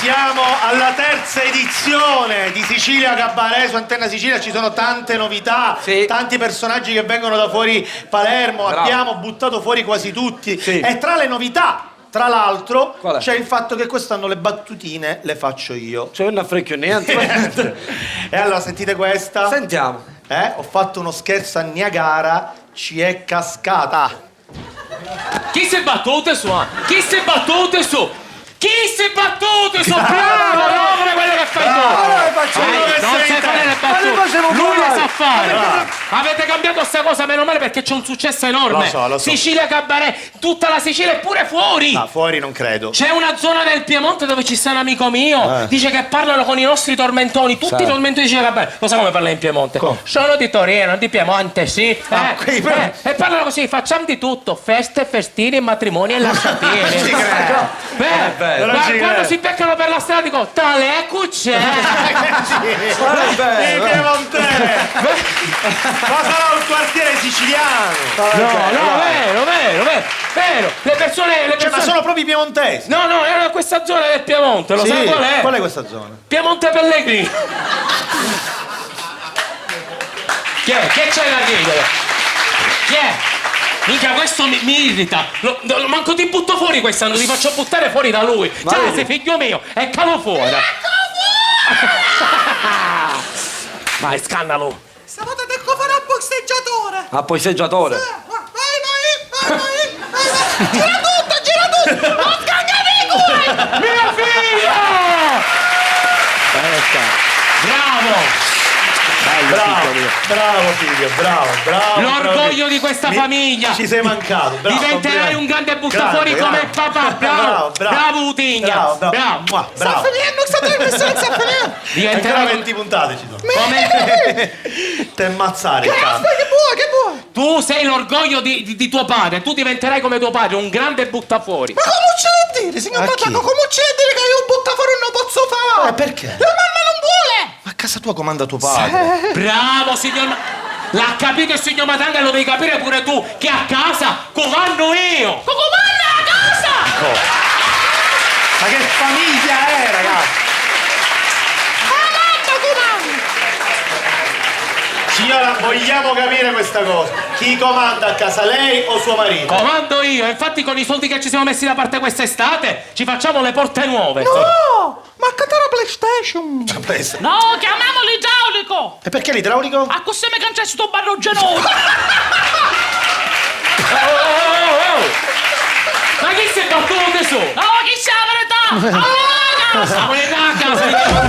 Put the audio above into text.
Siamo alla terza edizione di Sicilia Cabaret su Antenna Sicilia, ci sono tante novità, tanti personaggi che vengono da fuori Palermo, abbiamo buttato fuori quasi tutti e tra le novità, tra l'altro, c'è il fatto che quest'anno le battutine le faccio io. Cioè non frecchio niente. E allora sentite questa. Sentiamo. Ho fatto uno scherzo a Niagara, ci è cascata. Chi si è battute su? Chi si è battute su? Chi si è battute su? Bravo, come quello che fai tu! Non sai fare le battute, lui le sa fare. Avete cambiato sta cosa, meno male, perché c'è un successo enorme. Lo so. Sicilia Cabaret, tutta la Sicilia e pure fuori. Ma fuori non credo. C'è una zona del Piemonte dove ci sta un amico mio, dice che parlano con i nostri tormentoni, tutti i tormentoni di Sicilia Cabaret. Lo sa come parla in Piemonte? Sono di Torino, di Piemonte, sì. E parlano così, facciamo di tutto, feste, festini, matrimoni e lasciatini. Quando si beccano per la strada dico, tale cucce. Il Piemontese. Ma sarà un quartiere siciliano. No, vero. Le persone... Ma sono proprio i piemontesi. No, era questa zona del Piemonte, lo sai qual è? Qual è questa zona? Piemonte Pellegrini. Che c'è da ridere? Chi è? Mica, questo mi irrita. Manco ti butto fuori quest'anno, ti faccio buttare fuori da lui. Cioè, sei figlio mio, eccalo fuori. Ma è scandalo. Stavolta devo fare a posteggiatore. A posteggiatore? Vai. Gira tutto. Non scangare i cuori. Mia figlia! Bravo! Bravo figlio, bravo. L'orgoglio di questa famiglia. Ci sei mancato, bravo. Diventerai un grande buttafuori come papà. Bravo Utigna. Bravo. Sta finendo. Ancora 20 puntate ci sono. Te ammazzare. Che vuoi? Tu sei l'orgoglio di tuo padre. Tu diventerai come tuo padre, un grande buttafuori. Ma come c'è da dire, signor Patacco? Come c'è da dire che io un buttafuori non lo posso fare? Perché? La mamma non vuole. Ma a casa tua comanda tuo padre. Bravo signor L'ha capito il signor Matanga e lo devi capire pure tu, che a casa comando io. Comanda a casa. Ma che famiglia è, ragazzi? Signora, vogliamo capire questa cosa. Chi comanda a casa, lei o suo marito? Comando io, infatti con i soldi che ci siamo messi da parte quest'estate ci facciamo le porte nuove. No! Ma cantare la PlayStation! No, chiamiamo l'idraulico! E perché l'idraulico? A così mi cancelli sto barrogenone! Ma chi si è battuto su? No, chi sa la verità? Allora, a casa!